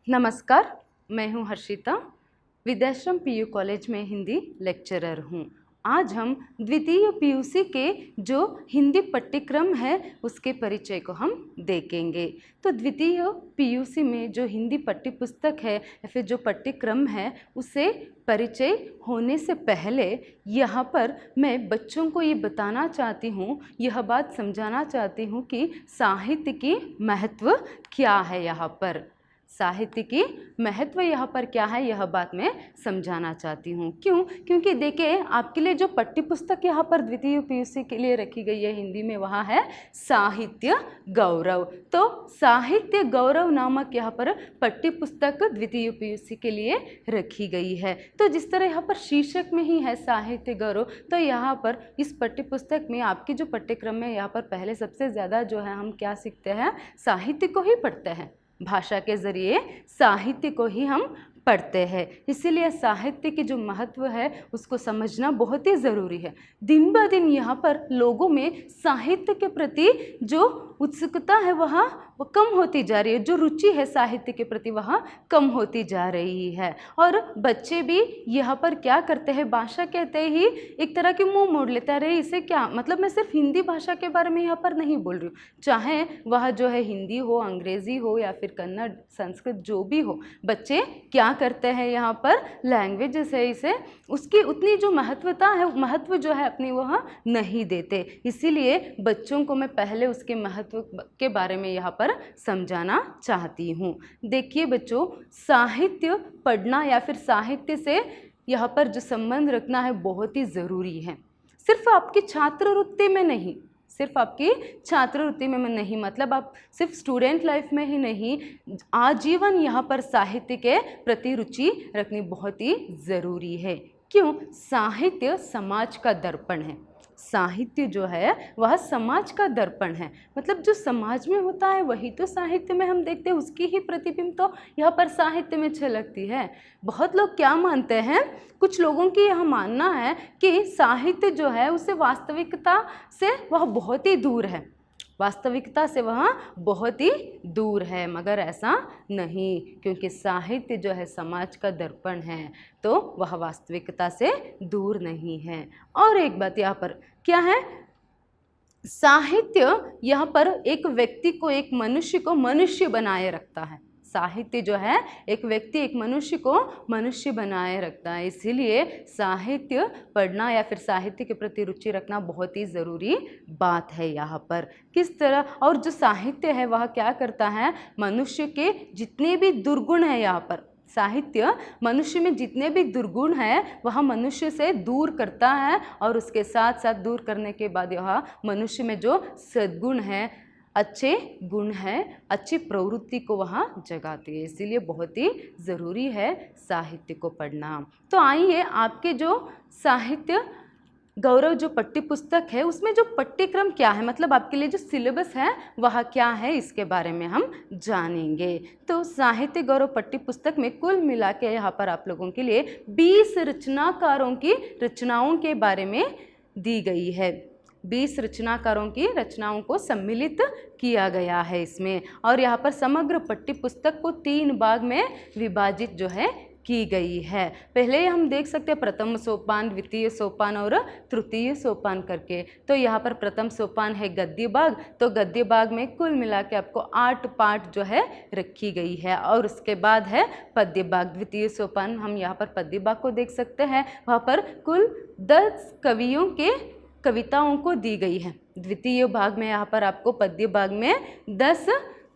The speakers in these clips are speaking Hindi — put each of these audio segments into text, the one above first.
नमस्कार, मैं हूं हर्षिता, विद्याश्रम पीयू कॉलेज में हिंदी लेक्चरर हूं। आज हम द्वितीय पीयूसी के जो हिंदी पाठ्यक्रम है उसके परिचय को हम देखेंगे। तो द्वितीय पीयूसी में जो हिंदी पाठ्यपुस्तक है या फिर जो पाठ्यक्रम है उसे परिचय होने से पहले यहाँ पर मैं बच्चों को ये बताना चाहती हूँ, यह बात समझाना चाहती हूँ कि साहित्य की महत्व क्या है। यहाँ पर साहित्य की महत्व यहाँ पर क्या है, यह बात मैं समझाना चाहती हूँ। क्यों? क्योंकि देखिए, आपके लिए जो पाठ्यपुस्तक यहाँ पर द्वितीय पीयूसी के लिए रखी गई है हिंदी में, वहाँ है साहित्य गौरव। तो साहित्य गौरव नामक यहाँ पर पाठ्यपुस्तक द्वितीय पीयूसी के लिए रखी गई है। तो जिस तरह यहाँ पर शीर्षक में ही है साहित्य गौरव, तो यहाँ पर इस पाठ्यपुस्तक में आपके जो पाठ्यक्रम में यहाँ पर पहले सबसे ज़्यादा जो है हम क्या सीखते हैं, साहित्य को ही पढ़ते हैं। भाषा के ज़रिए साहित्य को ही हम पढ़ते हैं। इसीलिए साहित्य की जो महत्व है उसको समझना बहुत ही ज़रूरी है। दिन ब दिन यहाँ पर लोगों में साहित्य के प्रति जो उत्सुकता है वह कम होती जा रही है, जो रुचि है साहित्य के प्रति वह कम होती जा रही है। और बच्चे भी यहाँ पर क्या करते हैं, भाषा कहते ही एक तरह की मुंह मोड़ लेते हैं, अरे इसे क्या मतलब। मैं सिर्फ हिंदी भाषा के बारे में यहाँ पर नहीं बोल रही हूँ, चाहे वह जो है हिंदी हो, अंग्रेज़ी हो या फिर कन्नड़, संस्कृत, जो भी हो, बच्चे क्या करते हैं यहाँ पर लैंग्वेज है इसे उसकी उतनी जो महत्वता है, महत्व जो है अपनी वह नहीं देते। इसीलिए बच्चों को मैं पहले उसके महत्व के बारे में यहाँ पर समझाना चाहती हूँ। देखिए बच्चों, साहित्य पढ़ना या फिर साहित्य से यहाँ पर जो संबंध रखना है बहुत ही ज़रूरी है। सिर्फ आपकी छात्रवृत्ति में नहीं, सिर्फ आपकी छात्रवृत्ति में नहीं, मतलब आप सिर्फ स्टूडेंट लाइफ में ही नहीं, आजीवन यहाँ पर साहित्य के प्रति रुचि रखनी बहुत ही ज़रूरी है। क्यों? साहित्य समाज का दर्पण है। साहित्य जो है वह समाज का दर्पण है, मतलब जो समाज में होता है वही तो साहित्य में हम देखते हैं, उसकी ही प्रतिबिंब तो यहाँ पर साहित्य में झलकती है। बहुत लोग क्या मानते हैं, कुछ लोगों की यह मानना है कि साहित्य जो है उसे वास्तविकता से वह बहुत ही दूर है, वास्तविकता से वह बहुत ही दूर है, मगर ऐसा नहीं, क्योंकि साहित्य जो है समाज का दर्पण है तो वह वास्तविकता से दूर नहीं है। और एक बात यहाँ पर क्या है, साहित्य यहाँ पर एक व्यक्ति को, एक मनुष्य को मनुष्य बनाए रखता है। साहित्य जो है एक व्यक्ति, एक मनुष्य को मनुष्य बनाए रखता है। इसीलिए साहित्य पढ़ना या फिर साहित्य के प्रति रुचि रखना बहुत ही ज़रूरी बात है। यहाँ पर किस तरह, और जो साहित्य है वह क्या करता है, मनुष्य के जितने भी दुर्गुण हैं, यहाँ पर साहित्य मनुष्य में जितने भी दुर्गुण हैं वह मनुष्य से दूर करता है, और उसके साथ साथ दूर करने के बाद यह मनुष्य में जो सद्गुण है, अच्छे गुण हैं, अच्छी प्रवृत्ति को वहाँ जगाती है। इसीलिए बहुत ही ज़रूरी है साहित्य को पढ़ना। तो आइए, आपके जो साहित्य गौरव जो पाठ्यपुस्तक है उसमें जो पाठ्यक्रम क्या है, मतलब आपके लिए जो सिलेबस है वह क्या है, इसके बारे में हम जानेंगे। तो साहित्य गौरव पाठ्यपुस्तक में कुल मिला के यहाँ पर आप लोगों के लिए 20 रचनाकारों की रचनाओं के बारे में दी गई है। 20 रचनाकारों की रचनाओं को सम्मिलित किया गया है इसमें, और यहाँ पर समग्र पाठ्यपुस्तक को 3 भाग में विभाजित जो है की गई है। पहले हम देख सकते हैं प्रथम सोपान, द्वितीय सोपान और तृतीय सोपान करके। तो यहाँ पर प्रथम सोपान है गद्य भाग, तो गद्य भाग में कुल मिला के आपको 8 पाठ जो है रखी गई है, और उसके बाद है पद्य भाग। द्वितीय सोपान हम यहाँ पर पद्य भाग को देख सकते हैं, वहाँ पर कुल 10 कवियों के कविताओं को दी गई है। द्वितीय भाग में यहाँ पर आपको पद्य भाग में 10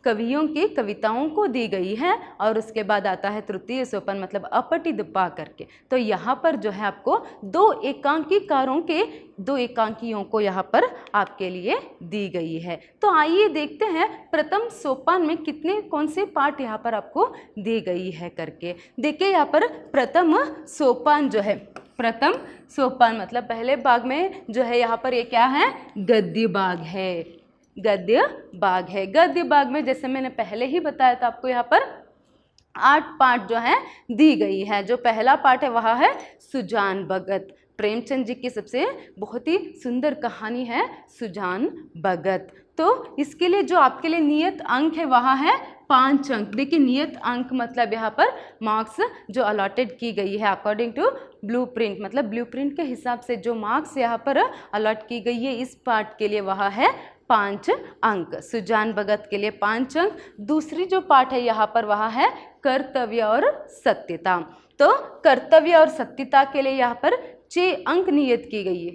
कवियों की कविताओं को दी गई है, और उसके बाद आता है तृतीय सोपान, मतलब अपठित भाग करके। तो यहाँ पर जो है आपको 2 एकांकीकारों के 2 एकांकियों को यहाँ पर आपके लिए दी गई है। तो आइए देखते हैं प्रथम सोपान में कितने कौन से पाठ यहाँ पर आपको दी गई है करके। देखिए यहाँ पर प्रथम सोपान जो है, प्रथम सोपान मतलब पहले भाग में जो है यहाँ पर ये क्या है, गद्य भाग है, गद्य भाग है। गद्य भाग में जैसे मैंने पहले ही बताया था आपको, यहाँ पर 8 पाठ जो है दी गई है। जो पहला पाठ है वह है सुजान भगत। प्रेमचंद जी की सबसे बहुत ही सुंदर कहानी है सुजान भगत। तो इसके लिए जो आपके लिए नियत अंक है वहाँ है 5 अंक। देखिए नियत अंक मतलब यहाँ पर मार्क्स जो अलॉटेड की गई है अकॉर्डिंग टू ब्लूप्रिंट, मतलब ब्लूप्रिंट के हिसाब से जो मार्क्स यहाँ पर अलॉट की गई है इस पार्ट के लिए वहाँ है 5 अंक। सुजान भगत के लिए 5 अंक। दूसरी जो पार्ट है यहाँ पर वहाँ है कर्तव्य और सत्यता। तो कर्तव्य और सत्यता के लिए यहाँ पर 6 अंक नियत की गई है।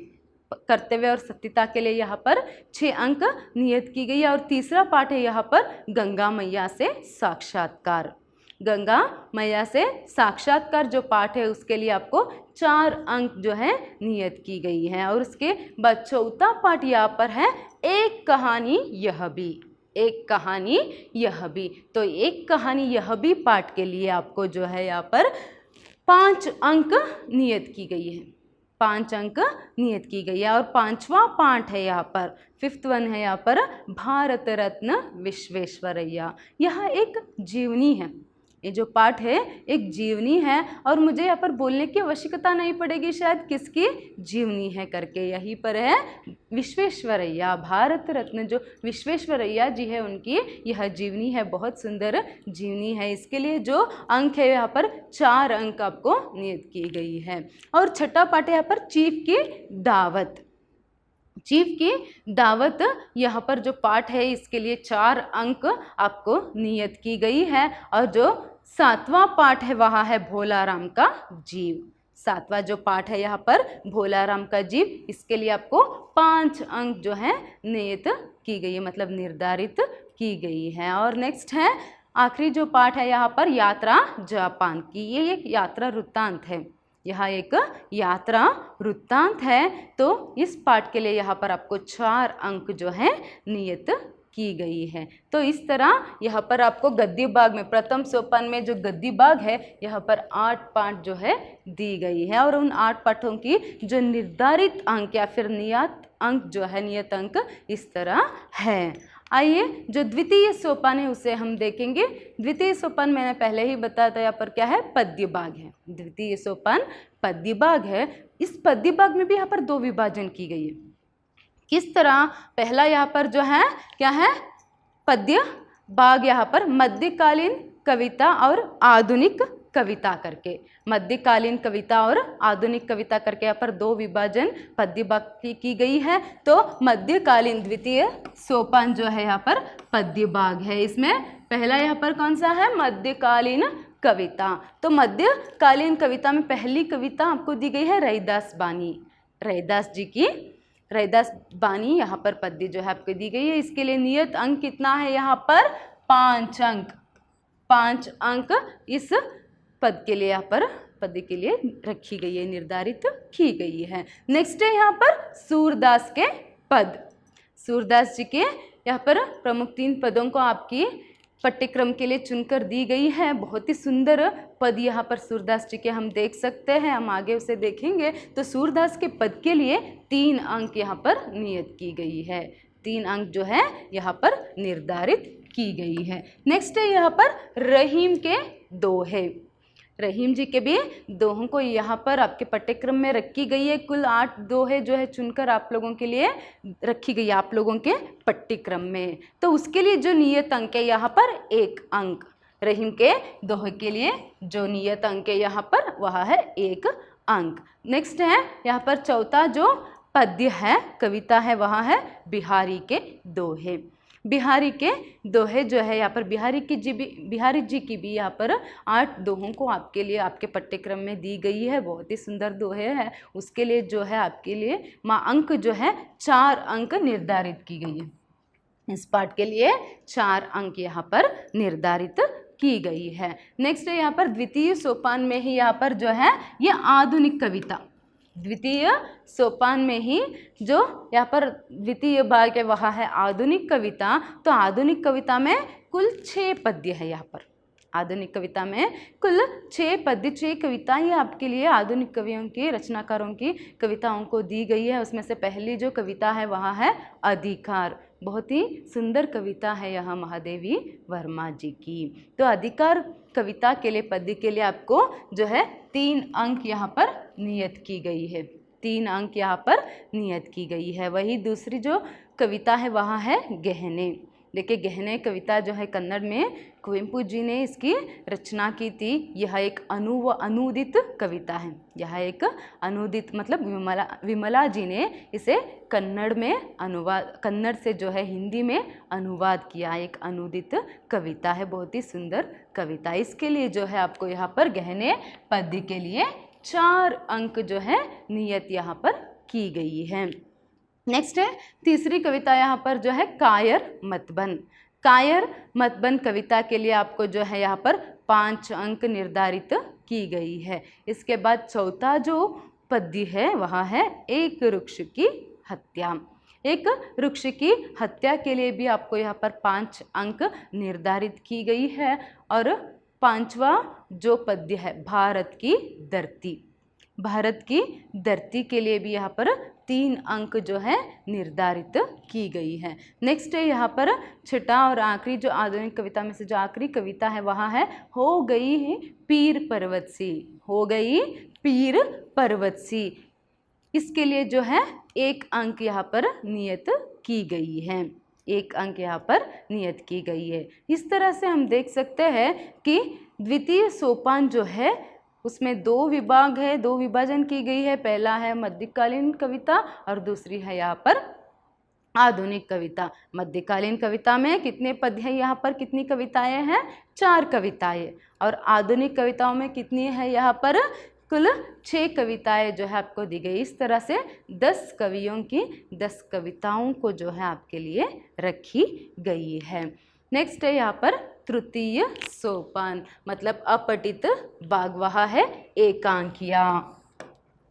कर्तव्य और सत्यता के लिए यहाँ पर 6 अंक नियत की गई है। और तीसरा पाठ है यहाँ पर गंगा मैया से साक्षात्कार। गंगा मैया से साक्षात्कार जो पाठ है उसके लिए आपको 4 अंक जो है नियत की गई है। और उसके बाद चौथा पाठ यहाँ पर है एक कहानी यह भी। एक कहानी यह भी, तो एक कहानी यह भी पाठ के लिए आपको जो है यहाँ पर 5 अंक नियत की गई है। 5 अंक नियत की गई है। और 5वां पाठ है यहाँ पर, 5th वन है यहाँ पर भारत रत्न विश्वेश्वरैया। यह एक जीवनी है। ये जो पाठ है एक जीवनी है और मुझे यहाँ पर बोलने की आवश्यकता नहीं पड़ेगी शायद किसकी जीवनी है करके। यहीं पर है विश्वेश्वरैया, भारत रत्न जो विश्वेश्वरैया जी है उनकी यह जीवनी है। बहुत सुंदर जीवनी है। इसके लिए जो अंक है यहाँ पर 4 अंक आपको नियत की गई है। और छठा पाठ है यहाँ पर चीफ की दावत। चीफ की दावत यहाँ पर जो पाठ है इसके लिए 4 अंक आपको नियत की गई है। और जो 7वां पाठ है वहाँ है भोलाराम का जीव। 7वां जो पाठ है यहाँ पर भोलाराम का जीव, इसके लिए आपको 5 अंक जो है नियत की गई है, मतलब निर्धारित की गई है। और नेक्स्ट है आखिरी जो पाठ है यहाँ पर यात्रा जापान की। ये एक यात्रा वृत्तांत है। यह एक यात्रा वृत्तांत है। तो इस पाठ के लिए यहाँ पर आपको 4 अंक जो है नियत की गई है। तो इस तरह यहाँ पर आपको गद्य भाग में प्रथम सोपान में जो गद्य भाग है यहाँ पर 8 पाठ जो है दी गई है। और उन 8 पाठों की जो निर्धारित अंक या फिर नियत अंक जो है, नियत अंक इस तरह है। आइए जो द्वितीय सोपान है उसे हम देखेंगे। द्वितीय सोपान मैंने पहले ही बताया था, यहाँ पर क्या है पद्य भाग है। द्वितीय सोपान पद्य भाग है। इस पद्य भाग में भी यहाँ पर 2 विभाजन की गई है। किस तरह? पहला यहाँ पर जो है क्या है पद्य भाग, यहाँ पर मध्यकालीन कविता और आधुनिक कविता करके, मध्यकालीन कविता और आधुनिक कविता करके यहाँ पर 2 विभाजन पद्य भाग की गई है। तो मध्यकालीन द्वितीय सोपान जो है यहाँ पर पद्य भाग है। इसमें पहला यहाँ पर कौन सा है मध्यकालीन कविता। तो मध्यकालीन कविता में पहली कविता आपको दी गई है रैदास बानी। रैदास जी की रैदास बानी यहाँ पर पद्य जो है आपको दी गई है। इसके लिए नियत अंक कितना है यहाँ पर 5 अंक। 5 अंक इस पद के लिए यहाँ पर पद के लिए रखी गई है, निर्धारित की गई है। नेक्स्ट है यहाँ पर सूरदास के पद। सूरदास जी के यहाँ पर प्रमुख 3 पदों को आपकी पाठ्यक्रम के लिए चुनकर दी गई है। बहुत ही सुंदर पद यहाँ पर सूरदास जी के हम देख सकते हैं। हम आगे उसे देखेंगे। तो सूरदास के पद के लिए 3 अंक यहाँ पर नियत की गई है। 3 अंक जो है यहाँ पर निर्धारित की गई है। नेक्स्ट है यहाँ पर रहीम के दोहे। रहीम जी के भी दोहों को यहाँ पर आपके पाठ्यक्रम में रखी गई है। कुल 8 दोहे जो है चुनकर आप लोगों के लिए रखी गई है आप लोगों के पाठ्यक्रम में। तो उसके लिए जो नियत अंक है यहाँ पर 1 अंक। रहीम के दोहे के लिए जो नियत अंक है यहाँ पर वह है 1 अंक। नेक्स्ट है यहाँ पर चौथा जो पद्य है कविता है वह है बिहारी के दोहे। बिहारी के दोहे जो है यहाँ पर बिहारी जी की भी यहाँ पर 8 दोहों को आपके लिए आपके पाठ्यक्रम में दी गई है। बहुत ही सुंदर दोहे है। उसके लिए जो है आपके लिए अंक जो है 4 अंक निर्धारित की गई है। इस पाठ के लिए 4 अंक यहाँ पर निर्धारित की गई है। नेक्स्ट है यहाँ पर द्वितीय सोपान में ही यहाँ पर जो है ये आधुनिक कविता। द्वितीय सोपान में ही जो यहाँ पर द्वितीय भाग है वह है आधुनिक कविता। तो आधुनिक कविता में कुल 6 पद्य है। यहाँ पर आधुनिक कविता में कुल 6 पद्य 6 कविताएं आपके लिए आधुनिक कवियों की रचनाकारों की कविताओं को दी गई है। उसमें से पहली जो कविता है वह है अधिकार। बहुत ही सुंदर कविता है यह महादेवी वर्मा जी की। तो अधिकार कविता के लिए पद्य के लिए आपको जो है 3 अंक यहाँ पर नियत की गई है। 3 अंक यहाँ पर नियत की गई है। वही दूसरी जो कविता है वहाँ है गहने। देखिए गहने कविता जो है कन्नड़ में कुवेंपु जी ने इसकी रचना की थी। यह एक अनुदित कविता है। यह एक अनुदित मतलब विमला जी ने इसे कन्नड़ में कन्नड़ से जो है हिंदी में अनुवाद किया। एक अनुदित कविता है, बहुत ही सुंदर कविता। इसके लिए जो है आपको यहाँ पर गहने पद्य के लिए 4 अंक जो है नियत यहाँ पर की गई है। नेक्स्ट है तीसरी कविता यहाँ पर जो है कायर मतबन। कायर मतबन कविता के लिए आपको जो है यहाँ पर 5 अंक निर्धारित की गई है। इसके बाद चौथा जो पद्य है वह है एक वृक्ष की हत्या। एक वृक्ष की हत्या के लिए भी आपको यहाँ पर 5 अंक निर्धारित की गई है। और 5वां जो पद्य है भारत की धरती। भारत की धरती के लिए भी यहाँ पर 3 अंक जो है निर्धारित की गई है। नेक्स्ट है यहाँ पर छठा और आखिरी जो आधुनिक कविता में से जो आखिरी कविता है वहाँ है हो गई पीर पर्वत सी। हो गई पीर पर्वत सी। इसके लिए जो है 1 अंक यहाँ पर नियत की गई है। 1 अंक यहाँ पर नियत की गई है। इस तरह से हम देख सकते हैं कि द्वितीय सोपान जो है उसमें 2 विभाग है, 2 विभाजन की गई है। पहला है मध्यकालीन कविता और दूसरी है यहाँ पर आधुनिक कविता। मध्यकालीन कविता में कितने पद्य हैं यहाँ पर, कितनी कविताएं हैं, 4 कविताएं। और आधुनिक कविताओं में कितनी है यहाँ पर, कुल 6 कविताएं जो है आपको दी गई। इस तरह से 10 कवियों की 10 कविताओं को जो है आपके लिए रखी गई है। नेक्स्ट है यहाँ पर तृतीय सोपान मतलब अपठित भाग। वह है एकांकिया।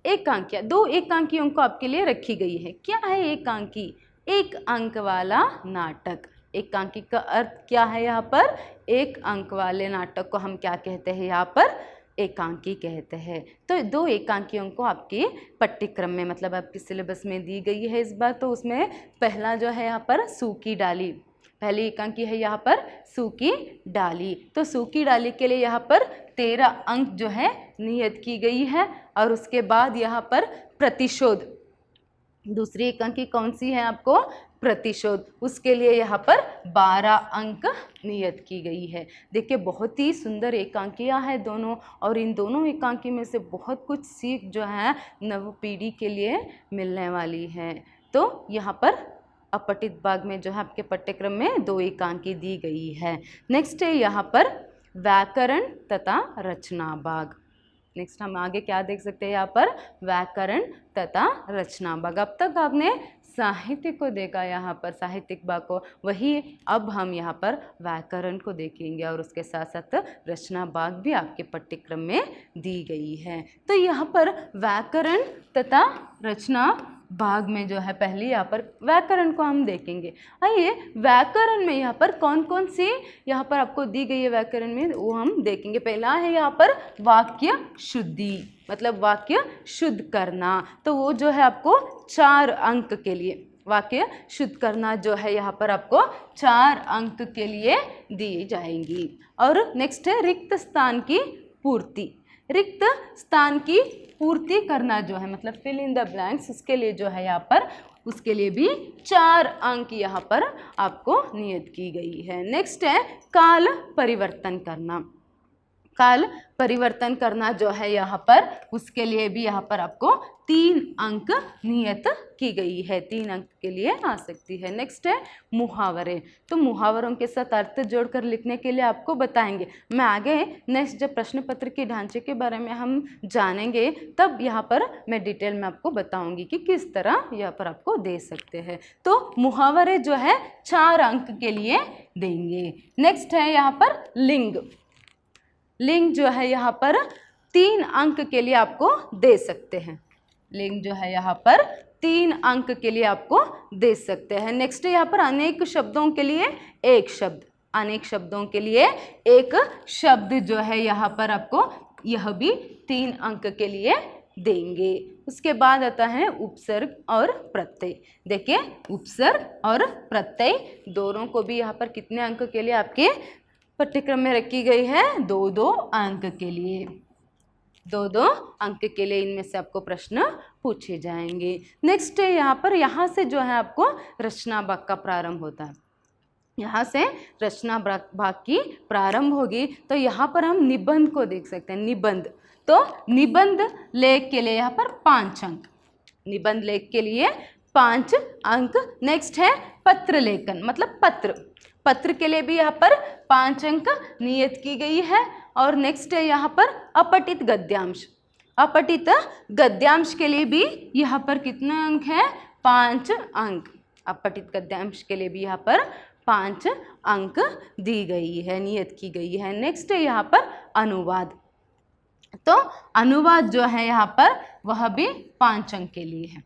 एकांकिया 2 एकांकियों को आपके लिए रखी गई है। क्या है एकांकी? 1 अंक वाला नाटक। एकांकी का अर्थ क्या है यहाँ पर? 1 अंक वाले नाटक को हम क्या कहते हैं यहाँ पर? एकांकी कहते हैं। तो 2 एकांकियों को आपके पाठ्यक्रम में मतलब आपके सिलेबस में दी गई है इस बार। तो उसमें पहला जो है यहाँ पर सूखी डाली। पहली एकांकी है यहाँ पर सूखी डाली। तो सूखी डाली के लिए यहाँ पर 13 अंक जो है नियत की गई है। और उसके बाद यहाँ पर प्रतिशोध। दूसरी एकांकी कौन सी है आपको? प्रतिशोध। उसके लिए यहाँ पर 12 अंक नियत की गई है। देखिए बहुत ही सुंदर एकांकियाँ हैं दोनों। और इन दोनों एकांकी में से बहुत कुछ सीख जो है नव पीढ़ी के लिए मिलने वाली है। तो यहाँ पर अपठित भाग में जो है आपके पाठ्यक्रम में 2 एकांकी दी गई है। नेक्स्ट है यहाँ पर व्याकरण तथा रचना भाग। नेक्स्ट हम आगे क्या देख सकते हैं यहाँ पर? व्याकरण तथा रचना भाग। अब तक आपने साहित्य को देखा यहाँ पर, साहित्यिक भाग को, वही अब हम यहाँ पर व्याकरण को देखेंगे और उसके साथ साथ रचना भाग भी आपके पाठ्यक्रम में दी गई है। तो यहाँ पर व्याकरण तथा रचना भाग में जो है पहले यहाँ पर व्याकरण को हम देखेंगे। आइए व्याकरण में यहाँ पर कौन कौन सी यहाँ पर आपको दी गई है व्याकरण में वो हम देखेंगे। पहला है यहाँ पर वाक्य शुद्धि मतलब वाक्य शुद्ध करना। तो वो जो है आपको 4 अंक के लिए वाक्य शुद्ध करना जो है यहाँ पर आपको 4 अंक के लिए दी जाएंगी। और नेक्स्ट है रिक्त स्थान की पूर्ति। रिक्त स्थान की पूर्ति करना जो है मतलब फिल इन द ब्लैंक्स, उसके लिए जो है यहाँ पर उसके लिए भी 4 अंक यहाँ पर आपको नियत की गई है। नेक्स्ट है काल परिवर्तन करना। काल परिवर्तन करना जो है यहाँ पर उसके लिए भी यहाँ पर आपको 3 अंक नियत की गई है। 3 अंक के लिए आ सकती है। नेक्स्ट है मुहावरे। तो मुहावरों के साथ अर्थ जोड़कर लिखने के लिए आपको बताएंगे। मैं आगे नेक्स्ट जब प्रश्न पत्र के ढांचे के बारे में हम जानेंगे तब यहाँ पर मैं डिटेल में आपको बताऊंगी कि किस तरह यहाँ पर आपको दे सकते हैं। तो मुहावरे जो है 4 अंक के लिए देंगे। नेक्स्ट है यहाँ पर लिंग। लिंग जो है यहाँ पर 3 अंक के लिए आपको दे सकते हैं। लिंग जो है यहाँ पर 3 अंक के लिए आपको दे सकते हैं। नेक्स्ट यहाँ पर अनेक शब्दों के लिए 1 शब्द। अनेक शब्दों के लिए 1 शब्द जो है यहाँ पर आपको यह भी 3 अंक के लिए देंगे। उसके बाद आता है उपसर्ग और प्रत्यय। देखिए उपसर्ग और प्रत्यय दोनों को भी यहाँ पर कितने अंक के लिए आपके पाठ्यक्रम में रखी गई है? 2-2 अंक के लिए। 2-2 अंक के लिए इनमें से आपको प्रश्न पूछे जाएंगे। नेक्स्ट है यहाँ पर, यहाँ से जो है आपको रचना भाग का प्रारंभ होता है। यहाँ से रचना भाग की प्रारंभ होगी। तो यहाँ पर हम निबंध को देख सकते हैं, निबंध। तो निबंध लेख के लिए यहाँ पर 5 अंक, निबंध लेख के लिए 5 अंक। नेक्स्ट है पत्र लेखन, मतलब पत्र, पत्र के लिए भी यहाँ पर 5 अंक नियत की गई है। और नेक्स्ट है यहाँ पर अपठित गद्यांश, अपठित गद्यांश के लिए भी यहाँ पर कितने अंक है, 5 अंक। अपठित गद्यांश के लिए भी यहाँ पर 5 अंक दी गई है, नियत की गई है। नेक्स्ट है यहाँ पर अनुवाद। तो अनुवाद जो है यहाँ पर वह भी 5 अंक के लिए है।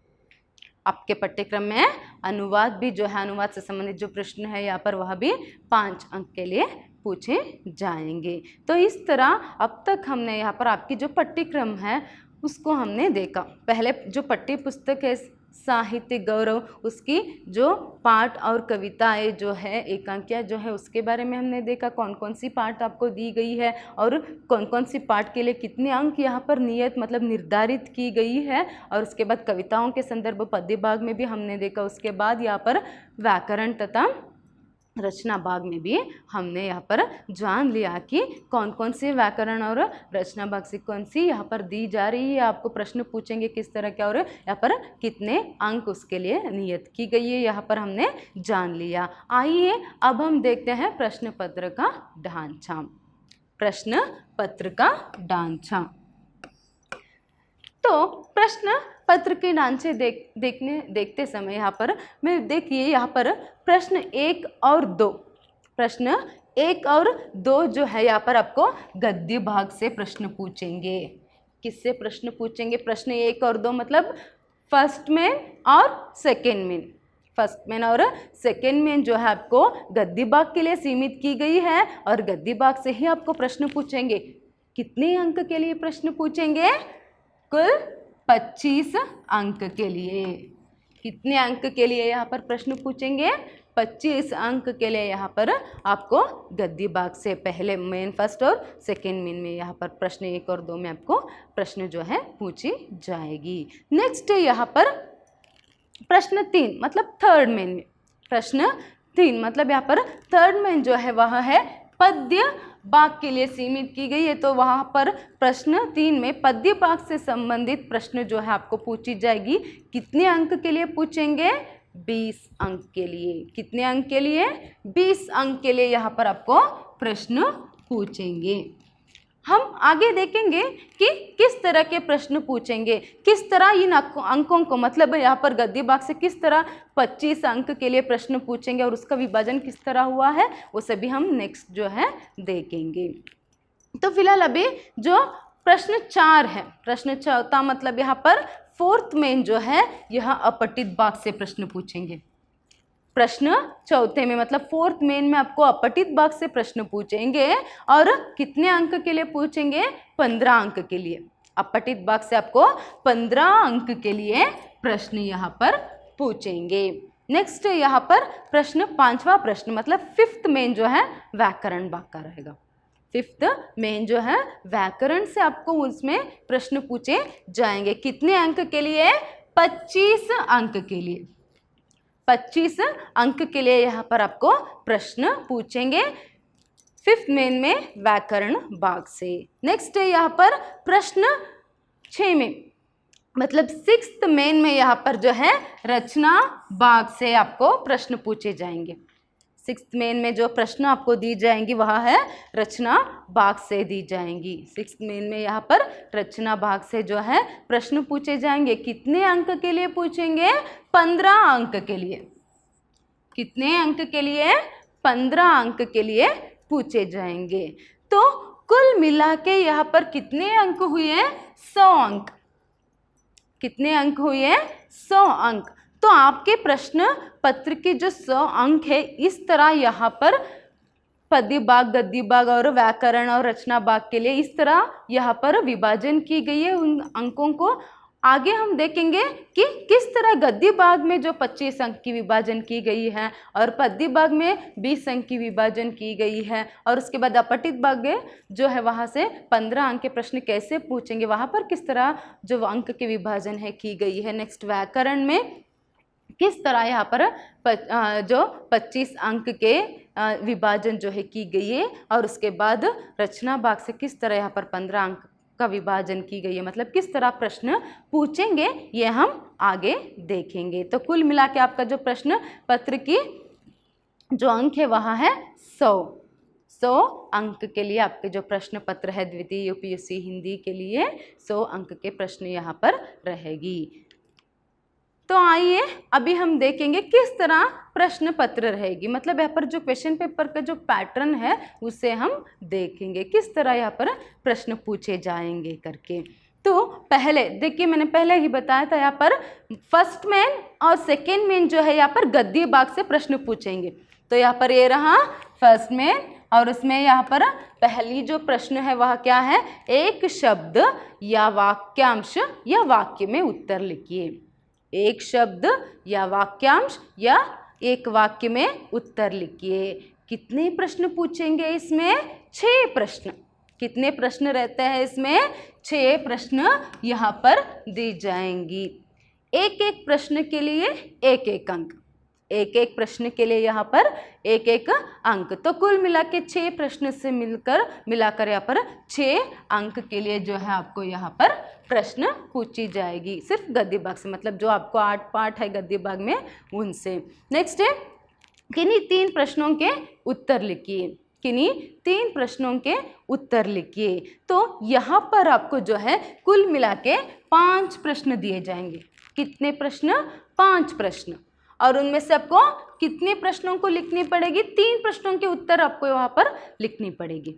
आपके पाठ्यक्रम में अनुवाद भी जो है, अनुवाद से संबंधित जो प्रश्न है यहाँ पर वह भी 5 अंक के लिए पूछे जाएंगे। तो इस तरह अब तक हमने यहाँ पर आपकी जो पाठ्यक्रम है उसको हमने देखा। पहले जो पाठ्य पुस्तक है साहित्य गौरव, उसकी जो पाठ और कविताएं जो है, एकांकियाँ जो है, उसके बारे में हमने देखा। कौन कौन सी पाठ आपको दी गई है और कौन कौन सी पाठ के लिए कितने अंक यहाँ पर नियत मतलब निर्धारित की गई है। और उसके बाद कविताओं के संदर्भ पद्य भाग में भी हमने देखा। उसके बाद यहाँ पर व्याकरण तथा रचना भाग में भी हमने यहाँ पर जान लिया कि कौन कौन से व्याकरण और रचना भाग से कौन सी यहाँ पर दी जा रही है, आपको प्रश्न पूछेंगे किस तरह के और यहाँ पर कितने अंक उसके लिए नियत की गई है, यहाँ पर हमने जान लिया। आइए अब हम देखते हैं प्रश्न पत्र का ढांचा। प्रश्न पत्र का ढांचा। तो प्रश्न पत्र के ढांचे देखते समय यहाँ पर मैं देखिए, यहाँ पर प्रश्न 1 और 2, प्रश्न 1 और 2 जो है यहाँ पर आपको गद्य भाग से प्रश्न पूछेंगे। किससे प्रश्न पूछेंगे? प्रश्न 1 और 2 मतलब फर्स्ट मेन और सेकेंड मेन। फर्स्ट मेन और सेकेंड मेन जो है आपको गद्य भाग के लिए सीमित की गई है और गद्य भाग से ही आपको प्रश्न पूछेंगे। कितने अंक के लिए प्रश्न पूछेंगे? कुल 25 अंक के लिए। कितने अंक के लिए यहाँ पर प्रश्न पूछेंगे? 25 अंक के लिए यहाँ पर आपको गद्य भाग से पहले मेन फर्स्ट और सेकेंड मेन में यहाँ पर प्रश्न 1 और 2 में आपको प्रश्न जो है पूछी जाएगी। नेक्स्ट यहाँ पर प्रश्न 3 मतलब थर्ड मेन में, प्रश्न 3 मतलब यहाँ पर थर्ड मेन जो है वह है पद्य भाग के लिए सीमित की गई है। तो वहाँ पर प्रश्न 3 में पद्य भाग से संबंधित प्रश्न जो है आपको पूछी जाएगी। कितने अंक के लिए पूछेंगे? 20 अंक के लिए। कितने अंक के लिए? 20 अंक के लिए यहाँ पर आपको प्रश्न पूछेंगे। हम आगे देखेंगे कि किस तरह के प्रश्न पूछेंगे, किस तरह इन अंकों को मतलब यहाँ पर गद्य भाग से किस तरह 25 अंक के लिए प्रश्न पूछेंगे और उसका विभाजन किस तरह हुआ है वो सभी हम नेक्स्ट जो है देखेंगे। तो फिलहाल अभी जो प्रश्न 4 है, प्रश्न 4 मतलब यहाँ पर फोर्थ मेन जो है यह अपठित भाग से प्रश्न पूछेंगे। प्रश्न 4 में मतलब फोर्थ मेन में आपको अपठित भाग से प्रश्न पूछेंगे और कितने अंक के लिए पूछेंगे? 15 अंक के लिए। अपठित भाग से आपको 15 अंक के लिए प्रश्न यहाँ पर पूछेंगे। नेक्स्ट यहाँ पर प्रश्न 5वां प्रश्न मतलब फिफ्थ मेन जो है व्याकरण भाग का रहेगा। फिफ्थ मेन जो है व्याकरण से आपको उसमें प्रश्न पूछे जाएंगे। कितने अंक के लिए? 25 अंक के लिए। 25 अंक के लिए यहाँ पर आपको प्रश्न पूछेंगे फिफ्थ मेन में व्याकरण भाग से। नेक्स्ट है यहाँ पर प्रश्न 6 में मतलब सिक्स्थ मेन में यहाँ पर जो है रचना भाग से आपको प्रश्न पूछे जाएंगे। सिक्स्थ मेन में जो प्रश्न आपको दी जाएंगी वह है रचना भाग से दी जाएंगी। सिक्स्थ मेन में यहाँ पर रचना भाग से जो है प्रश्न पूछे जाएंगे। कितने अंक के लिए पूछेंगे? 15 अंक के लिए। कितने अंक के लिए? 15 अंक के लिए पूछे जाएंगे। तो कुल मिला के यहाँ पर कितने अंक हुए? 100 अंक। कितने अंक हुए? 100 अंक। तो आपके प्रश्न पत्र के जो 100 अंक है इस तरह यहाँ पर पद्य भाग, गद्य भाग और व्याकरण और रचना भाग के लिए इस तरह यहाँ पर विभाजन की गई है उन अंकों को। आगे हम देखेंगे कि किस तरह गद्य भाग में जो 25 अंक की विभाजन की गई है और पद्य भाग में 20 अंक की विभाजन की गई है, और उसके बाद अपठित भाग में जो है वहाँ से 15 अंक के प्रश्न कैसे पूछेंगे, वहाँ पर किस तरह जो अंक के विभाजन है की गई है। नेक्स्ट व्याकरण में किस तरह यहाँ पर जो 25 अंक के विभाजन जो है की गई है, और उसके बाद रचना भाग से किस तरह यहाँ पर 15 अंक का विभाजन की गई है, मतलब किस तरह प्रश्न पूछेंगे ये हम आगे देखेंगे। तो कुल मिला के आपका जो प्रश्न पत्र की जो अंक है वहाँ है 100 अंक के लिए आपके जो प्रश्न पत्र है द्वितीय यूपीएससी हिंदी के लिए 100 अंक के प्रश्न यहाँ पर रहेगी। तो आइए अभी हम देखेंगे किस तरह प्रश्न पत्र रहेगी, मतलब यहाँ पर जो क्वेश्चन पेपर का जो पैटर्न है उसे हम देखेंगे किस तरह यहाँ पर प्रश्न पूछे जाएंगे करके। तो पहले देखिए, मैंने पहले ही बताया था यहाँ पर फर्स्ट मेन और सेकेंड मेन जो है यहाँ पर गद्य भाग से प्रश्न पूछेंगे। तो यहाँ पर ये रहा फर्स्ट मेन, और उसमें यहाँ पर पहली जो प्रश्न है वह क्या है, एक शब्द या वाक्यांश या वाक्य में उत्तर लिखिए। एक शब्द या वाक्यांश या एक वाक्य में उत्तर लिखिए। कितने प्रश्न पूछेंगे इसमें, 6 प्रश्न। कितने प्रश्न रहते हैं इसमें, 6 प्रश्न यहाँ पर दी जाएंगी। एक एक प्रश्न के लिए एक एक अंक, एक एक प्रश्न के लिए यहाँ पर एक एक अंक। तो कुल मिला के 6 प्रश्न से मिलाकर यहाँ पर 6 अंक के लिए जो है आपको यहाँ पर प्रश्न पूछी जाएगी, सिर्फ गद्य भाग से, मतलब जो आपको 8 पार्ट है गद्य भाग में उनसे। नेक्स्ट है किन्हीं 3 प्रश्नों के उत्तर लिखिए। किन्हीं 3 प्रश्नों के उत्तर लिखिए। तो यहाँ पर आपको जो है कुल मिला के 5 प्रश्न दिए जाएंगे। कितने प्रश्न, 5 प्रश्न, और उनमें से आपको कितने प्रश्नों को लिखनी पड़ेगी, 3 प्रश्नों के उत्तर आपको वहाँ पर लिखनी पड़ेगी।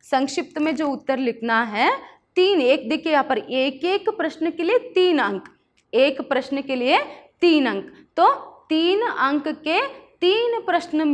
संक्षिप्त में जो उत्तर लिखना है 3, एक देखिए यहाँ पर एक एक प्रश्न के लिए 3 अंक, एक प्रश्न के लिए 3 अंक, तो 3 अंक के 3 प्रश्न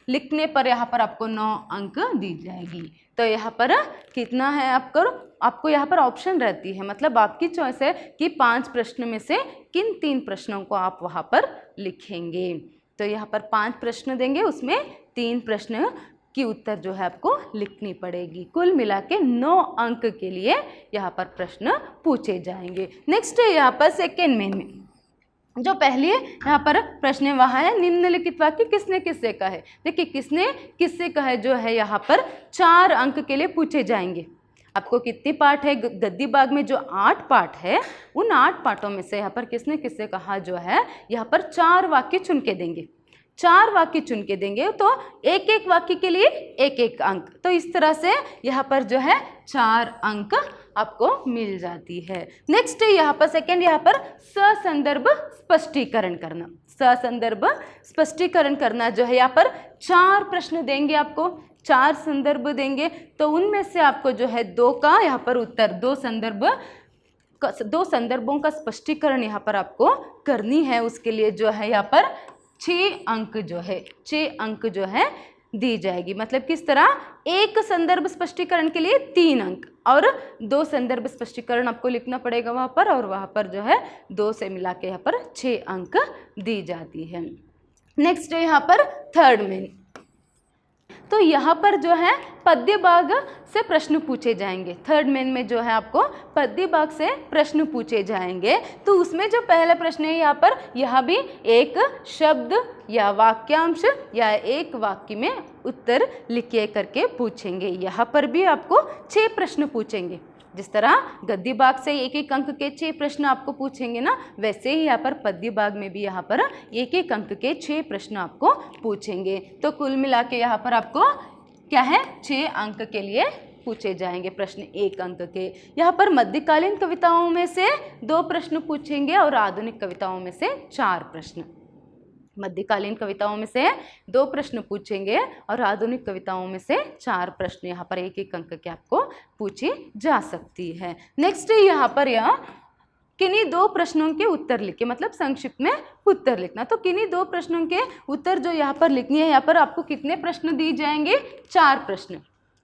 लिखने पर यहाँ पर आपको 9 अंक दी जाएगी। तो यहाँ पर कितना है आपको यहाँ पर ऑप्शन रहती है, मतलब आपकी चॉइस है कि 5 प्रश्न में से किन 3 प्रश्नों को आप वहाँ पर लिखेंगे। तो यहाँ पर 5 प्रश्न देंगे, उसमें 3 प्रश्न की उत्तर जो है आपको लिखनी पड़ेगी। कुल मिला के 9 अंक के लिए यहाँ पर प्रश्न पूछे जाएंगे। नेक्स्ट है यहाँ पर सेकेंड मेन में जो पहले यहाँ पर प्रश्न है वहाँ है निम्नलिखित वाक्य किसने किससे कहा है। देखिए किसने किससे कहा है जो है यहाँ पर 4 अंक के लिए पूछे जाएंगे। आपको कितने पार्ट है गद्य भाग में, जो 8 पार्ट है, उन 8 पार्टों में से यहाँ पर किसने किससे कहा जो है यहाँ पर 4 वाक्य चुन के देंगे। 4 वाक्य चुन के देंगे, तो एक एक वाक्य के लिए एक एक अंक। तो इस तरह से यहाँ पर जो है 4 अंक आपको मिल जाती है। नेक्स्ट है यहाँ पर सेकेंड, यहाँ पर ससंदर्भ स्पष्टीकरण करना। ससंदर्भ स्पष्टीकरण करना जो है यहाँ पर 4 प्रश्न देंगे आपको, 4 संदर्भ देंगे, तो उनमें से आपको जो है 2 का यहाँ पर उत्तर, 2 संदर्भों का स्पष्टीकरण यहाँ पर आपको करनी है। उसके लिए जो है यहाँ पर 6 अंक जो है 6 अंक जो है दी जाएगी। मतलब किस तरह, एक संदर्भ स्पष्टीकरण के लिए 3 अंक और 2 संदर्भ स्पष्टीकरण आपको लिखना पड़ेगा वहाँ पर, और वहाँ पर जो है 2 से मिला के यहाँ पर 6 अंक दी जाती है। नेक्स्ट है यहाँ पर थर्ड मेन। तो यहाँ पर जो है पद्य भाग से प्रश्न पूछे जाएंगे। थर्ड मेन में जो है आपको पद्य भाग से प्रश्न पूछे जाएंगे। तो उसमें जो पहला प्रश्न है यहाँ पर, यहाँ भी एक शब्द या वाक्यांश या एक वाक्य में उत्तर लिखिए करके पूछेंगे। यहाँ पर भी आपको 6 प्रश्न पूछेंगे। जिस तरह गद्य भाग से एक एक अंक के 6 प्रश्न आपको पूछेंगे ना, वैसे ही यहाँ पर पद्य भाग में भी यहाँ पर एक एक अंक के 6 प्रश्न आपको पूछेंगे। तो कुल मिला के यहाँ पर आपको क्या है, 6 अंक के लिए पूछे जाएंगे प्रश्न 1 अंक के। यहाँ पर मध्यकालीन कविताओं में से 2 प्रश्न पूछेंगे और आधुनिक कविताओं में से 4 प्रश्न। मध्यकालीन कविताओं में से 2 प्रश्न पूछेंगे और आधुनिक कविताओं में से 4 प्रश्न यहाँ पर एक एक अंक के आपको पूछी जा सकती है। नेक्स्ट यहाँ पर किन्हीं 2 प्रश्नों के उत्तर लिखे, मतलब संक्षिप्त में उत्तर लिखना। तो किन्हीं 2 प्रश्नों के उत्तर जो यहाँ पर लिखनी है, यहाँ पर आपको कितने प्रश्न दिए जाएंगे, 4 प्रश्न।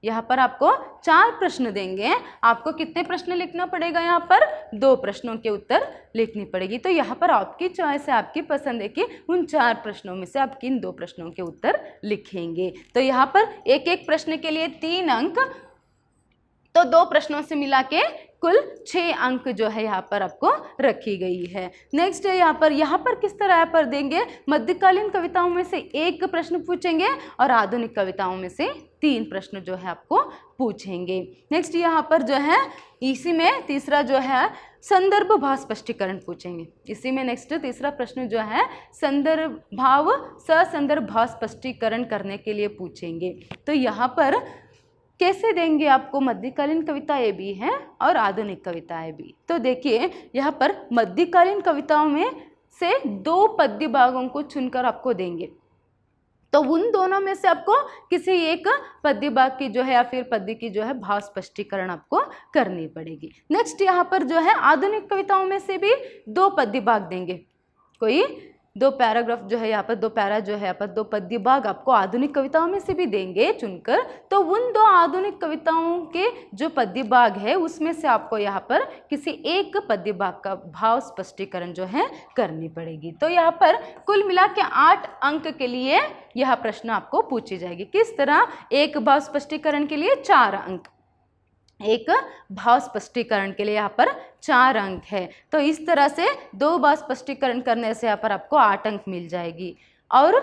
यहाँ पर आपको 4 प्रश्न देंगे, आपको कितने प्रश्न लिखना पड़ेगा, यहाँ पर 2 प्रश्नों के उत्तर लिखनी पड़ेगी। तो यहाँ पर आपकी चॉइस है, आपकी पसंद है कि उन 4 प्रश्नों में से आप किन 2 प्रश्नों के उत्तर लिखेंगे। तो यहाँ पर एक एक प्रश्न के लिए 3 अंक, तो 2 प्रश्नों से मिला के कुल 6 अंक जो है यहाँ पर आपको रखी गई है। नेक्स्ट है यहाँ पर किस तरह यहाँ पर देंगे, मध्यकालीन कविताओं में से 1 प्रश्न पूछेंगे और आधुनिक कविताओं में से 3 प्रश्न जो है आपको पूछेंगे। नेक्स्ट यहाँ पर जो है इसी में तीसरा जो है संदर्भ भाव स्पष्टीकरण पूछेंगे। इसी में नेक्स्ट तीसरा प्रश्न जो है ससंदर्भ भाव स्पष्टीकरण करने के लिए पूछेंगे। तो यहाँ पर कैसे देंगे आपको, मध्यकालीन कविताएं भी हैं और आधुनिक कविताएं भी। तो देखिए यहाँ पर मध्यकालीन कविताओं में से 2 पद्य भागों को चुनकर आपको देंगे, तो उन दोनों में से आपको किसी एक पद्य भाग की जो है या फिर पद्य की जो है भाव स्पष्टीकरण आपको करनी पड़ेगी। नेक्स्ट यहाँ पर जो है आधुनिक कविताओं में से भी 2 पद्य भाग देंगे, कोई 2 पैराग्राफ जो है यहाँ पर 2 पैरा जो है यहाँ पर 2 पद्य भाग आपको आधुनिक कविताओं में से भी देंगे चुनकर। तो उन 2 आधुनिक कविताओं के जो पद्य भाग है उसमें से आपको यहाँ पर किसी एक पद्य भाग का भाव स्पष्टीकरण जो है करनी पड़ेगी। तो यहाँ पर कुल मिला के 8 अंक के लिए यह प्रश्न आपको पूछी जाएगी। किस तरह, एक भाव स्पष्टीकरण के लिए 4 अंक, एक भाव स्पष्टीकरण के लिए यहाँ पर 4 अंक है। तो इस तरह से 2 भाव स्पष्टीकरण करने से यहाँ पर आपको 8 अंक मिल जाएगी। और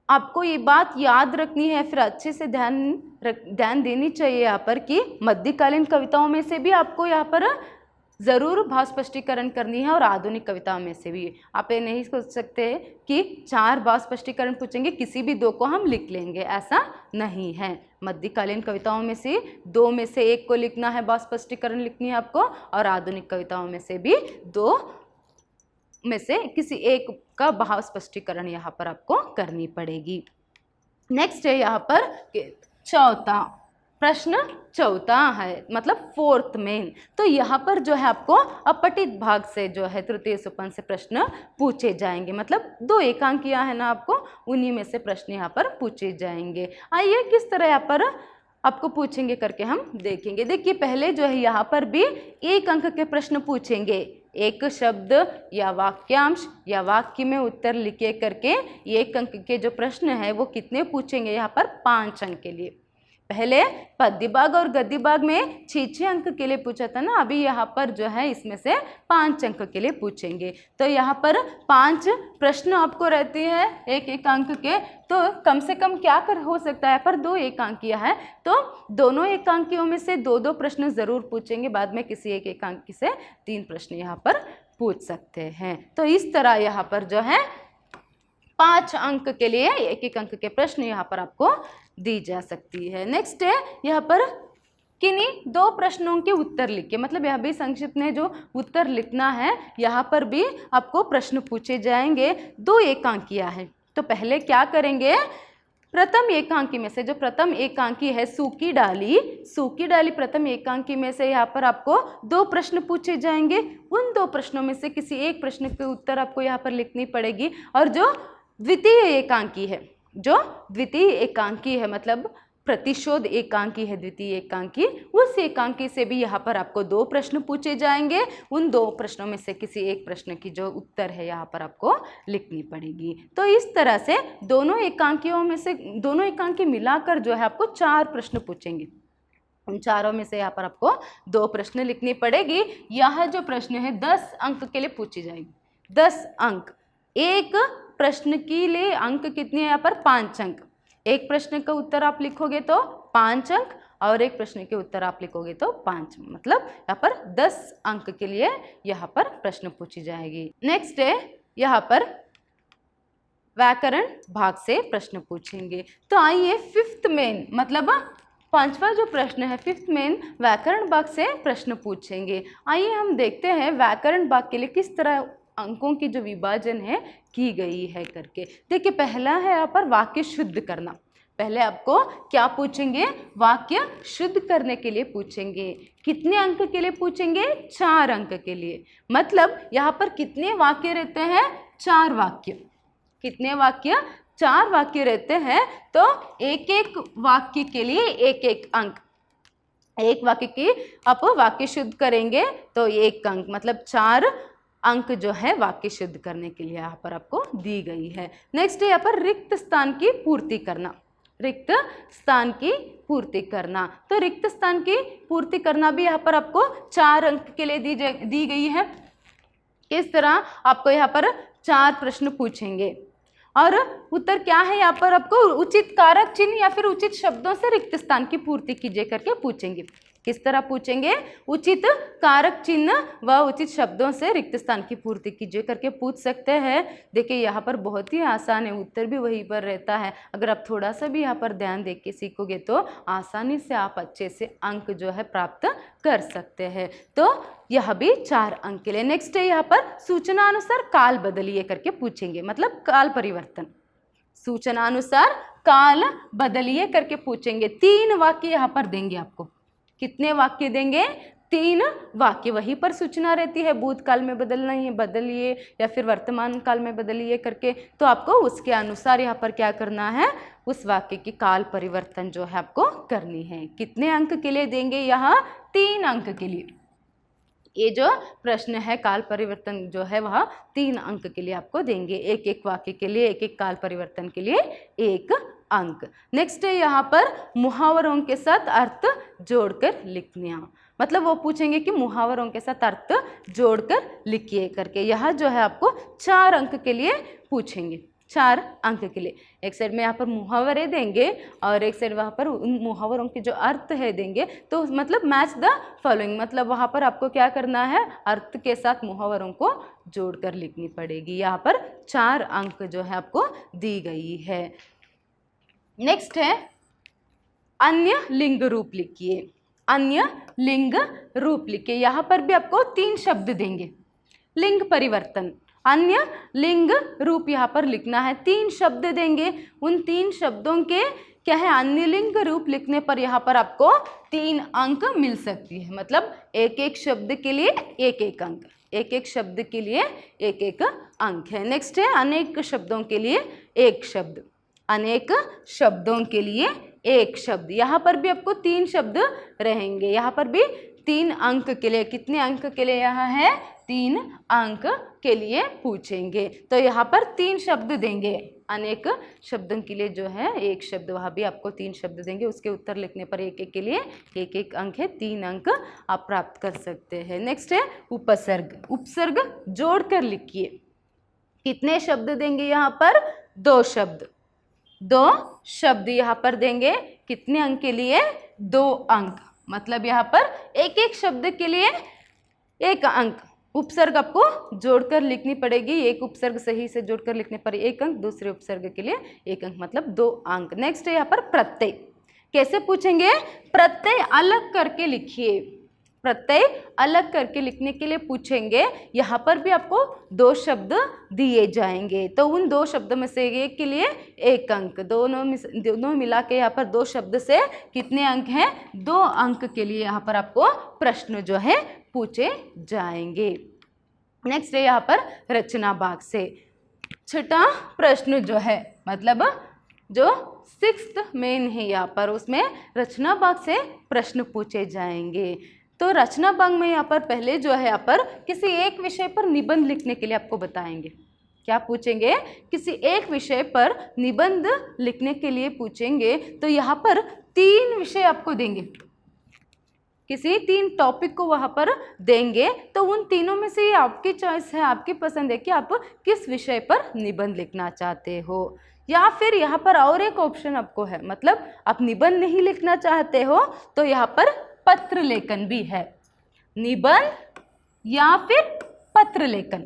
आपको ये बात याद रखनी है, फिर अच्छे से ध्यान देनी चाहिए यहाँ पर कि मध्यकालीन कविताओं में से भी आपको यहाँ पर ज़रूर भाव स्पष्टीकरण करनी है और आधुनिक कविताओं में से भी। आप ये नहीं सोच सकते कि 4 भाव स्पष्टीकरण पूछेंगे किसी भी 2 को हम लिख लेंगे, ऐसा नहीं है। मध्यकालीन कविताओं में से 2 में से 1 को लिखना है, भाव स्पष्टीकरण लिखनी है आपको, और आधुनिक कविताओं में से भी 2 में से किसी एक का भाव स्पष्टीकरण यहाँ पर आपको करनी पड़ेगी। नेक्स्ट है यहाँ पर चौथा प्रश्न, चौथा है मतलब 4th मेन। तो यहाँ पर जो है आपको अपठित भाग से जो है तृतीय सोपान से प्रश्न पूछे जाएंगे, मतलब 2 एकांकियाँ हैं ना, आपको उन्हीं में से प्रश्न यहाँ पर पूछे जाएंगे। आइए किस तरह यहाँ पर आपको पूछेंगे करके हम देखेंगे। देखिए पहले जो है यहाँ पर भी 1 अंक के प्रश्न पूछेंगे, एक शब्द या वाक्यांश या वाक्य में उत्तर लिखे करके 1 अंक के जो प्रश्न है वो कितने पूछेंगे, यहाँ पर 5 अंक के लिए। पहले पद्य भाग और गद्य भाग में 6 अंक के लिए पूछा था ना, अभी यहाँ पर जो है इसमें से 5 अंक के लिए पूछेंगे। तो यहाँ पर 5 प्रश्न आपको रहती है 1 अंक के, तो कम से कम क्या हो सकता है, यहाँ पर 2 एकांकियाँ हैं, तो दोनों एकांकियों में से 2-2 प्रश्न ज़रूर पूछेंगे, बाद में किसी एक एकांकी से 3 प्रश्न यहाँ पर पूछ सकते हैं। तो इस तरह यहाँ पर जो है 5 अंक के लिए 1 अंक के प्रश्न यहाँ पर आपको दी जा सकती है। नेक्स्ट है यहाँ पर किन्हीं 2 प्रश्नों के उत्तर लिखिए, मतलब यहाँ भी संक्षिप्त में जो उत्तर लिखना है, यहाँ पर भी आपको प्रश्न पूछे जाएंगे। 2 एकांकियाँ हैं, तो पहले क्या करेंगे, प्रथम एकांकी में से जो प्रथम एकांकी है सूखी डाली प्रथम एकांकी में से यहाँ पर आपको 2 प्रश्न पूछे जाएंगे। उन 2 प्रश्नों में से किसी एक प्रश्न के उत्तर आपको यहाँ पर लिखनी पड़ेगी। और जो द्वितीय एकांकी है मतलब प्रतिशोध एकांकी है, द्वितीय एकांकी, उस एकांकी से भी यहाँ पर आपको 2 प्रश्न पूछे जाएंगे। उन 2 प्रश्नों में से किसी एक प्रश्न की जो उत्तर है यहाँ पर आपको लिखनी पड़ेगी। तो इस तरह से दोनों एकांकी मिलाकर जो है आपको 4 प्रश्न पूछेंगे। उन चारों में से यहाँ पर आपको 2 प्रश्न लिखनी पड़ेगी। यह जो प्रश्न है 10 अंक के लिए पूछी जाएगी। 10 अंक, एक प्रश्न के लिए अंक कितने हैं यहाँ पर 5 अंक। एक प्रश्न का उत्तर आप लिखोगे तो 5 अंक और एक प्रश्न के उत्तर आप लिखोगे तो 5, मतलब यहाँ पर 10 अंक के लिए यहाँ पर प्रश्न पूछी जाएगी। नेक्स्ट है यहाँ पर व्याकरण भाग से प्रश्न पूछेंगे। तो आइए 5th मेन मतलब 5वां जो प्रश्न है 5th मेन व्याकरण भाग से प्रश्न पूछेंगे। आइए हम देखते हैं व्याकरण भाग के लिए किस तरह अंकों की जो विभाजन है की गई है करके। देखिए पहला है यहाँ पर वाक्य शुद्ध करना। पहले आपको क्या पूछेंगे, वाक्य शुद्ध करने के लिए पूछेंगे। कितने अंक के लिए पूछेंगे, 4 अंक के लिए। मतलब यहाँ पर कितने वाक्य रहते हैं, 4 वाक्य। कितने वाक्य, 4 वाक्य रहते हैं तो एक एक वाक्य के लिए एक एक अंक। एक वाक्य की आप वाक्य शुद्ध करेंगे तो 1 अंक, मतलब 4 अंक जो है वाक्य शुद्ध करने के लिए यहाँ पर आपको दी गई है। नेक्स्ट है यहाँ पर रिक्त स्थान की पूर्ति करना। रिक्त स्थान की पूर्ति करना, तो रिक्त स्थान की पूर्ति करना भी यहाँ पर आपको 4 अंक के लिए दी गई है। किस तरह आपको यहाँ पर 4 प्रश्न पूछेंगे और उत्तर क्या है, यहाँ पर आपको उचित कारक चिन्ह या फिर उचित शब्दों से रिक्त स्थान की पूर्ति कीजिए करके पूछेंगे। किस तरह पूछेंगे, उचित कारक चिन्ह व उचित शब्दों से रिक्त स्थान की पूर्ति कीजिए करके पूछ सकते हैं। देखिए यहाँ पर बहुत ही आसान है, उत्तर भी वहीं पर रहता है। अगर आप थोड़ा सा भी यहाँ पर ध्यान दे के सीखोगे तो आसानी से आप अच्छे से अंक जो है प्राप्त कर सकते हैं। तो यह भी 4 अंक के लिए। नेक्स्ट है यहाँ पर सूचनानुसार काल बदलिए करके पूछेंगे, मतलब काल परिवर्तन। सूचनानुसार काल बदलिए करके पूछेंगे। 3 वाक्य यहाँ पर देंगे आपको। कितने वाक्य देंगे, 3 वाक्य। वहीं पर सूचना रहती है, भूतकाल में बदलना है बदलिए या फिर वर्तमान काल में बदलिए करके, तो आपको उसके अनुसार यहाँ पर क्या करना है, उस वाक्य की काल परिवर्तन जो है आपको करनी है। कितने अंक के लिए देंगे, यहाँ 3 अंक के लिए। ये जो प्रश्न है काल परिवर्तन जो है वह 3 अंक के लिए आपको देंगे। एक एक वाक्य के लिए एक एक काल परिवर्तन के लिए 1 अंक। नेक्स्ट है यहाँ पर मुहावरों के साथ अर्थ जोड़कर लिखना, मतलब वो पूछेंगे कि मुहावरों के साथ अर्थ जोड़कर लिखिए करके। यह जो है आपको 4 अंक के लिए पूछेंगे, 4 अंक के लिए। एक साइड में यहाँ पर मुहावरे देंगे और एक साइड वहाँ पर उन मुहावरों के जो अर्थ है देंगे, तो मतलब मैच द फॉलोइंग, मतलब वहाँ पर आपको क्या करना है, अर्थ के साथ मुहावरों को जोड़कर लिखनी पड़ेगी। यहाँ पर 4 अंक जो है आपको दी गई है। नेक्स्ट है अन्य लिंग रूप लिखिए। अन्य लिंग रूप लिखिए, यहाँ पर भी आपको 3 शब्द देंगे। लिंग परिवर्तन, अन्य लिंग रूप यहाँ पर लिखना है। 3 शब्द देंगे, उन 3 शब्दों के क्या है, अन्य लिंग रूप लिखने पर यहाँ पर आपको 3 अंक मिल सकती है। मतलब एक एक शब्द के लिए एक एक अंक, एक एक शब्द के लिए एक एक अंक है। नेक्स्ट है अनेक शब्दों के लिए एक शब्द। अनेक शब्दों के लिए एक शब्द, यहाँ पर भी आपको 3 शब्द रहेंगे। यहाँ पर भी 3 अंक के लिए, कितने अंक के लिए यहाँ है, 3 अंक के लिए पूछेंगे। तो यहाँ पर 3 शब्द देंगे। अनेक शब्दों के लिए जो है एक शब्द, वहाँ भी आपको 3 शब्द देंगे। उसके उत्तर लिखने पर एक एक के लिए एक एक अंक है, 3 अंक आप प्राप्त कर सकते हैं। नेक्स्ट है उपसर्ग। उपसर्ग जोड़कर लिखिए। कितने शब्द देंगे यहाँ पर, 2 शब्द। 2 शब्द यहाँ पर देंगे। कितने अंक के लिए, 2 अंक। मतलब यहाँ पर एक एक शब्द के लिए 1 अंक। उपसर्ग आपको जोड़कर लिखनी पड़ेगी। एक उपसर्ग सही से जोड़कर लिखने पर 1 अंक, दूसरे उपसर्ग के लिए 1 अंक, मतलब 2 अंक। नेक्स्ट है यहाँ पर प्रत्यय। कैसे पूछेंगे, प्रत्यय अलग करके लिखिए। प्रत्यय अलग करके लिखने के लिए पूछेंगे। यहाँ पर भी आपको 2 शब्द दिए जाएंगे, तो उन 2 शब्द में से एक के लिए 1 अंक। दोनों मिला के यहाँ पर 2 शब्द से कितने अंक हैं, 2 अंक के लिए यहाँ पर आपको प्रश्न जो है पूछे जाएंगे। नेक्स्ट है यहाँ पर रचना भाग से 6ठा प्रश्न जो है, मतलब जो 6th मेन है यहाँ पर, उसमें रचना भाग से प्रश्न पूछे जाएंगे। तो रचना भाग में यहाँ पर पहले जो है यहाँ पर किसी एक विषय पर निबंध लिखने के लिए आपको बताएंगे। क्या पूछेंगे, किसी एक विषय पर निबंध लिखने के लिए पूछेंगे। तो यहाँ पर 3 विषय आपको देंगे, किसी 3 टॉपिक को वहाँ पर देंगे। तो उन तीनों में से आपकी चॉइस है, आपकी पसंद है कि आप किस विषय पर निबंध लिखना चाहते हो। या फिर यहाँ पर और एक ऑप्शन आपको है, मतलब आप निबंध नहीं लिखना चाहते हो तो यहाँ पर पत्र लेखन भी है। निबंध या फिर पत्र लेखन,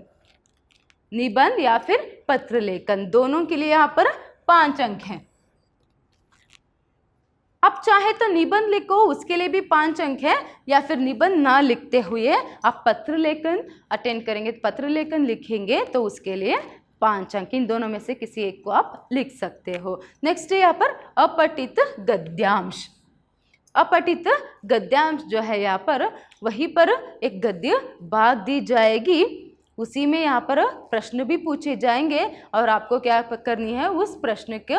निबंध या फिर पत्र लेखन, दोनों के लिए यहाँ पर 5 अंक हैं। आप चाहे तो निबंध लिखो, उसके लिए भी 5 अंक है, या फिर निबंध ना लिखते हुए आप पत्र लेखन अटेंड करेंगे, पत्र लेखन लिखेंगे तो उसके लिए 5 अंक। इन दोनों में से किसी एक को आप लिख सकते हो। नेक्स्ट है यहाँ पर अपठित गद्यांश। अपठित गद्यांश जो है यहाँ पर, वहीं पर एक गद्य भाग दी जाएगी उसी में यहाँ पर प्रश्न भी पूछे जाएंगे और आपको क्या करनी है, उस प्रश्न के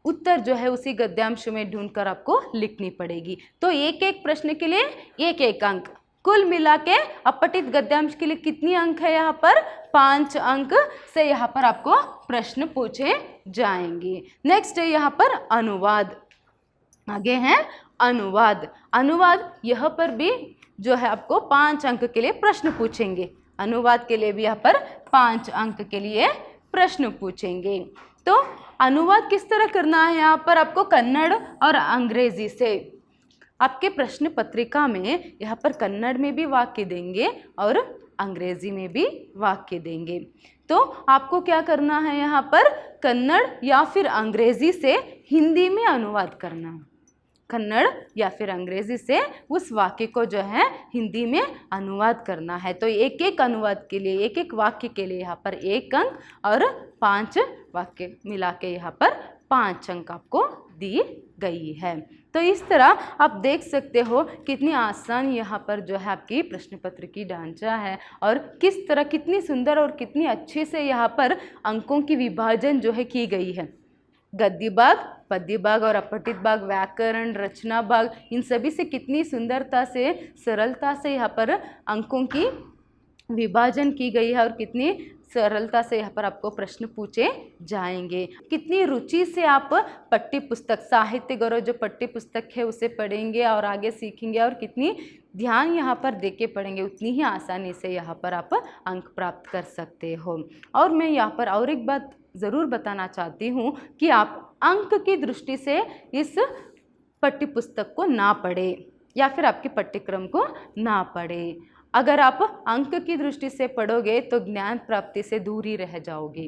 उत्तर जो है उसी गद्यांश में ढूंढकर आपको लिखनी पड़ेगी। तो एक एक प्रश्न के लिए एक एक अंक, कुल मिला के अपठित गद्यांश के लिए कितनी अंक है यहाँ पर, 5 अंक से यहाँ पर आपको प्रश्न पूछे जाएंगे। नेक्स्ट है यहाँ पर अनुवाद। आगे है अनुवाद। अनुवाद यह पर भी जो है आपको 5 अंक के लिए प्रश्न पूछेंगे। अनुवाद के लिए भी यहाँ पर 5 अंक के लिए प्रश्न पूछेंगे। तो अनुवाद किस तरह करना है, यहाँ पर आपको कन्नड़ और अंग्रेजी से आपके प्रश्न पत्रिका में यहाँ पर कन्नड़ में भी वाक्य देंगे और अंग्रेजी में भी वाक्य देंगे। तो आपको क्या करना है, यहाँ पर कन्नड़ या फिर अंग्रेजी से हिंदी में अनुवाद करना है। कन्नड़ या फिर अंग्रेजी से उस वाक्य को जो है हिंदी में अनुवाद करना है। तो एक एक अनुवाद के लिए, एक एक वाक्य के लिए यहाँ पर 1 अंक और 5 वाक्य मिला के यहाँ पर 5 अंक आपको दी गई है। तो इस तरह आप देख सकते हो कितनी आसान यहाँ पर जो है आपकी प्रश्न पत्र की ढांचा है और किस तरह, कितनी सुंदर और कितनी अच्छे से यहाँ पर अंकों की विभाजन जो है की गई है। गद्य भाग, पद्य भाग और अपठित भाग, व्याकरण, रचना भाग, इन सभी से कितनी सुंदरता से, सरलता से यहाँ पर अंकों की विभाजन की गई है और कितनी सरलता से यहाँ पर आपको प्रश्न पूछे जाएंगे। कितनी रुचि से आप पाठ्य पुस्तक, साहित्य गौरव जो पाठ्य पुस्तक है उसे पढ़ेंगे और आगे सीखेंगे और कितनी ध्यान यहाँ पर देके पढ़ेंगे, उतनी ही आसानी से यहाँ पर आप अंक प्राप्त कर सकते हो। और मैं यहाँ पर और एक बात ज़रूर बताना चाहती हूँ कि आप अंक की दृष्टि से इस पाठ्य पुस्तक को ना पढ़ें या फिर आपके पाठ्यक्रम को ना पढ़ें। अगर आप अंक की दृष्टि से पढ़ोगे तो ज्ञान प्राप्ति से दूर ही रह जाओगे।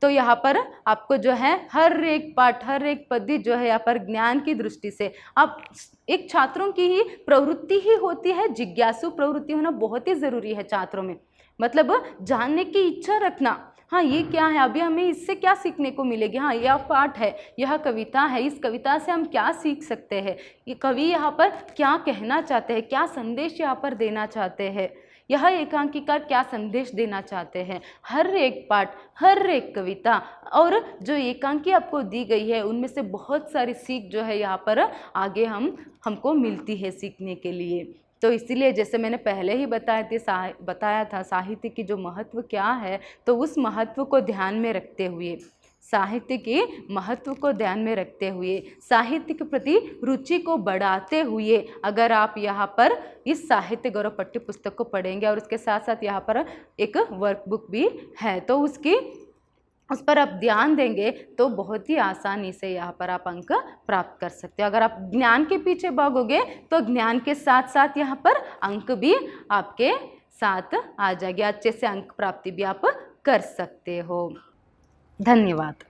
तो यहाँ पर आपको जो है हर एक पाठ, हर एक पद्य जो है यहाँ पर ज्ञान की दृष्टि से, आप एक छात्रों की ही प्रवृत्ति ही होती है, जिज्ञासु प्रवृत्ति होना बहुत ही ज़रूरी है छात्रों में। मतलब जानने की इच्छा रखना, हाँ ये क्या है, अभी हमें इससे क्या सीखने को मिलेगी, हाँ यह पाठ है, यह कविता है, इस कविता से हम क्या सीख सकते हैं, ये कवि यहाँ पर क्या कहना चाहते हैं, क्या संदेश यहाँ पर देना चाहते हैं, यह एकांकिकार क्या संदेश देना चाहते हैं। हर एक पाठ, हर एक कविता और जो एकांकी आपको दी गई है उनमें से बहुत सारी सीख जो है यहाँ पर आगे हमको मिलती है सीखने के लिए। तो इसीलिए जैसे मैंने पहले ही बताया था साहित्य की जो महत्व क्या है, तो उस महत्व को ध्यान में रखते हुए, साहित्य के महत्व को ध्यान में रखते हुए, साहित्य के प्रति रुचि को बढ़ाते हुए अगर आप यहाँ पर इस साहित्य गौरव पाठ्य पुस्तक को पढ़ेंगे और उसके साथ साथ यहाँ पर एक वर्कबुक भी है, तो उस पर आप ध्यान देंगे तो बहुत ही आसानी से यहाँ पर आप अंक प्राप्त कर सकते हो। अगर आप ज्ञान के पीछे भागोगे तो ज्ञान के साथ साथ यहाँ पर अंक भी आपके साथ आ जाएंगे, अच्छे से अंक प्राप्ति भी आप कर सकते हो। धन्यवाद।